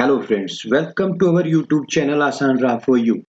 Hello friends, welcome to our YouTube channel Asan Ra for you.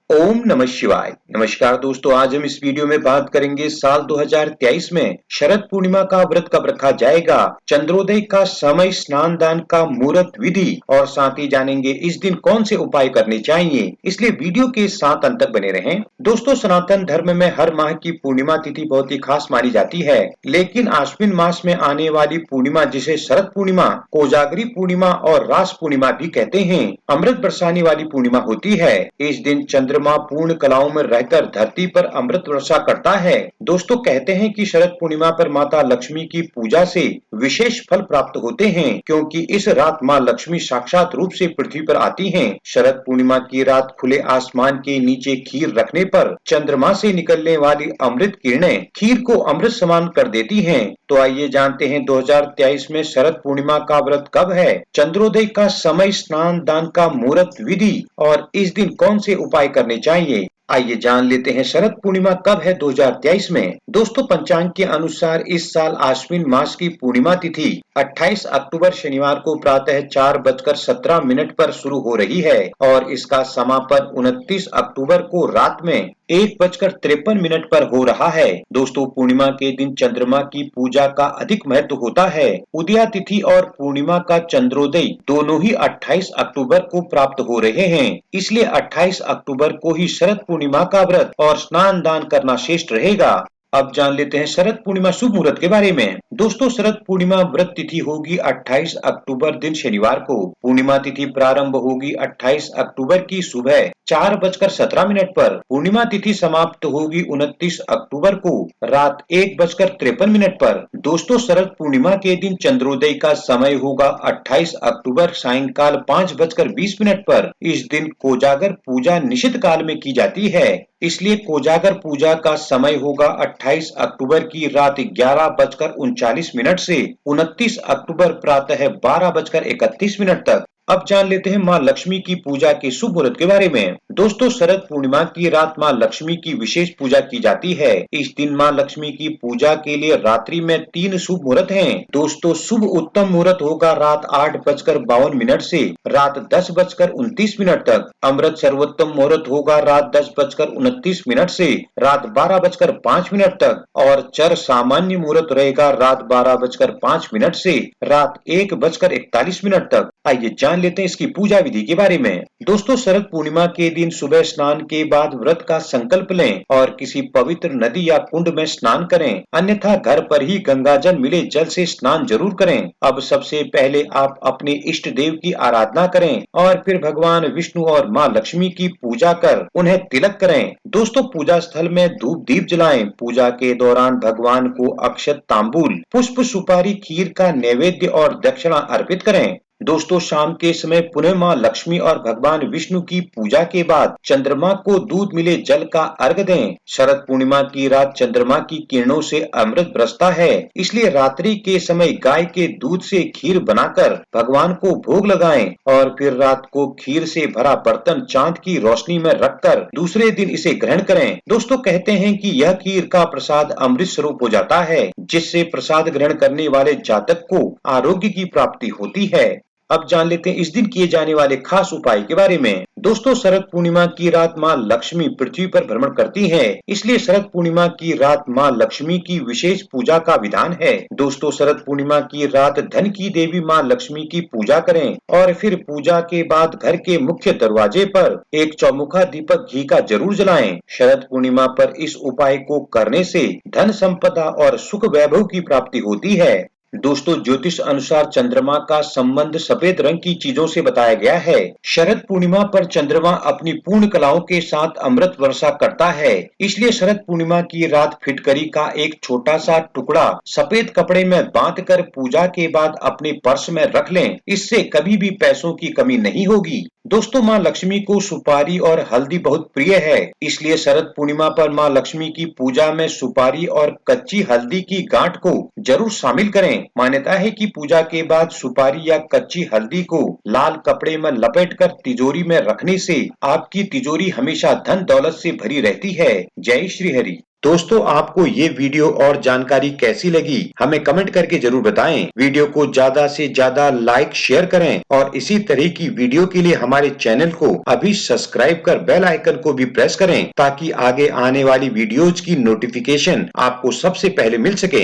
ओम नमः शिवाय। नमस्कार दोस्तों, आज हम इस वीडियो में बात करेंगे साल 2023 में शरद पूर्णिमा का व्रत कब रखा जाएगा, चंद्रोदय का समय, स्नान दान का मुहूर्त विधि और साथ ही जानेंगे इस दिन कौन से उपाय करने चाहिए। इसलिए वीडियो के साथ अंत तक बने रहें। दोस्तों, सनातन धर्म में हर माह की पूर्णिमा तिथि बहुत ही खास मानी जाती है, लेकिन आश्विन मास में आने वाली पूर्णिमा जिसे शरद पूर्णिमा, कोजागरी पूर्णिमा और रास पूर्णिमा भी कहते हैं, अमृत बरसाने वाली पूर्णिमा होती है। इस दिन चंद्रमा पूर्ण कलाओं में रहकर धरती पर अमृत वर्षा करता है। दोस्तों, कहते हैं कि शरद पूर्णिमा पर माता लक्ष्मी की पूजा से विशेष फल प्राप्त होते हैं, क्योंकि इस रात माँ लक्ष्मी साक्षात रूप से पृथ्वी पर आती हैं। शरद पूर्णिमा की रात खुले आसमान के नीचे खीर रखने पर चंद्रमा से निकलने वाली अमृत किरणें खीर को अमृत समान कर देती हैं। तो आइए जानते हैं 2023 में शरद पूर्णिमा का व्रत कब है, चंद्रोदय का समय, स्नान दान का मुहूर्त विधि और इस दिन कौन से उपाय करने चाहिए। आइए जान लेते हैं शरद पूर्णिमा कब है 2023 में। दोस्तों, पंचांग के अनुसार इस साल आश्विन मास की पूर्णिमा तिथि 28 अक्टूबर शनिवार को प्रातः 4:17 पर शुरू हो रही है और इसका समापन 29 अक्टूबर को रात में 1:53 पर हो रहा है। दोस्तों, पूर्णिमा के दिन चंद्रमा की पूजा का अधिक महत्व होता है। उदया तिथि और पूर्णिमा का चंद्रोदय दोनों ही 28 अक्टूबर को प्राप्त हो रहे हैं, इसलिए 28 अक्टूबर को ही शरद पूर्णिमा का व्रत और स्नान दान करना श्रेष्ठ रहेगा। अब जान लेते हैं शरद पूर्णिमा शुभ मुहूर्त के बारे में। दोस्तों, शरद पूर्णिमा व्रत तिथि होगी 28 अक्टूबर दिन शनिवार को। पूर्णिमा तिथि प्रारंभ होगी 28 अक्टूबर की सुबह 4:17 पर। पूर्णिमा तिथि समाप्त होगी 29 अक्टूबर को रात 1:53 पर। दोस्तों, शरद पूर्णिमा के दिन चंद्रोदय का समय होगा 28 अक्टूबर सायंकाल 5:20 पर। इस दिन कोजागर पूजा निषिद्ध काल में की जाती है, इसलिए कोजागर पूजा का समय होगा 28 अक्टूबर की रात 11:39 से 29 अक्टूबर प्रातः 12:31 तक। अब जान लेते हैं माँ लक्ष्मी की पूजा के शुभ मुहूर्त के बारे में। दोस्तों, शरद पूर्णिमा की रात माँ लक्ष्मी की विशेष पूजा की जाती है। इस दिन माँ लक्ष्मी की पूजा के लिए रात्रि में 3 शुभ मुहूर्त हैं। दोस्तों, शुभ उत्तम मुहूर्त होगा रात 8:52 से रात 10:29 तक। अमृत सर्वोत्तम मुहूर्त होगा रात 10:29 से रात 12:05 तक और चर सामान्य मुहूर्त रहेगा रात 12:05 से रात 1:41 तक। आइए जान लेते हैं इसकी पूजा विधि के बारे में। दोस्तों, शरद पूर्णिमा के दिन सुबह स्नान के बाद व्रत का संकल्प लें और किसी पवित्र नदी या कुंड में स्नान करें, अन्यथा घर पर ही गंगाजल मिले जल से स्नान जरूर करें। अब सबसे पहले आप अपने इष्ट देव की आराधना करें और फिर भगवान विष्णु और माँ लक्ष्मी की पूजा कर उन्हें तिलक करें। दोस्तों, पूजा स्थल में धूप दीप जलाएं। पूजा के दौरान भगवान को अक्षत, तांबूल, पुष्प, सुपारी, खीर का नैवेद्य और दक्षिणा अर्पित करें। दोस्तों, शाम के समय पुनः माँ लक्ष्मी और भगवान विष्णु की पूजा के बाद चंद्रमा को दूध मिले जल का अर्घ दें। शरद पूर्णिमा की रात चंद्रमा की किरणों से अमृत बरसता है, इसलिए रात्रि के समय गाय के दूध से खीर बनाकर भगवान को भोग लगाएं और फिर रात को खीर से भरा बर्तन चांद की रोशनी में रखकर दूसरे दिन इसे ग्रहण करें। दोस्तों, कहते हैं कि यह खीर का प्रसाद अमृत स्वरूप हो जाता है, जिससे प्रसाद ग्रहण करने वाले जातक को आरोग्य की प्राप्ति होती है। अब जान लेते हैं इस दिन किए जाने वाले खास उपाय के बारे में। दोस्तों, शरद पूर्णिमा की रात माँ लक्ष्मी पृथ्वी पर भ्रमण करती है, इसलिए शरद पूर्णिमा की रात माँ लक्ष्मी की विशेष पूजा का विधान है। दोस्तों, शरद पूर्णिमा की रात धन की देवी माँ लक्ष्मी की पूजा करें और फिर पूजा के बाद घर के मुख्य दरवाजे पर एक चौमुखा दीपक घी का जरूर जलाएं। शरद पूर्णिमा पर इस उपाय को करने से धन संपदा और सुख वैभव की प्राप्ति होती है। दोस्तों, ज्योतिष अनुसार चंद्रमा का संबंध सफेद रंग की चीजों से बताया गया है। शरद पूर्णिमा पर चंद्रमा अपनी पूर्ण कलाओं के साथ अमृत वर्षा करता है, इसलिए शरद पूर्णिमा की रात फिटकरी का एक छोटा सा टुकड़ा सफेद कपड़े में बांधकर पूजा के बाद अपने पर्स में रख लें। इससे कभी भी पैसों की कमी नहीं होगी। दोस्तों, माँ लक्ष्मी को सुपारी और हल्दी बहुत प्रिय है, इसलिए शरद पूर्णिमा पर माँ लक्ष्मी की पूजा में सुपारी और कच्ची हल्दी की गांठ को जरूर शामिल करें। मान्यता है कि पूजा के बाद सुपारी या कच्ची हल्दी को लाल कपड़े में लपेटकर तिजोरी में रखने से आपकी तिजोरी हमेशा धन दौलत से भरी रहती है। जय श्री हरि। दोस्तों आपको ये वीडियो और जानकारी कैसी लगी हमें कमेंट करके जरूर बताएं। वीडियो को ज्यादा से ज्यादा लाइक शेयर करें और इसी तरह की वीडियो के लिए हमारे चैनल को अभी सब्सक्राइब कर बेल आइकन को भी प्रेस करें ताकि आगे आने वाली वीडियोज की नोटिफिकेशन आपको सबसे पहले मिल सके।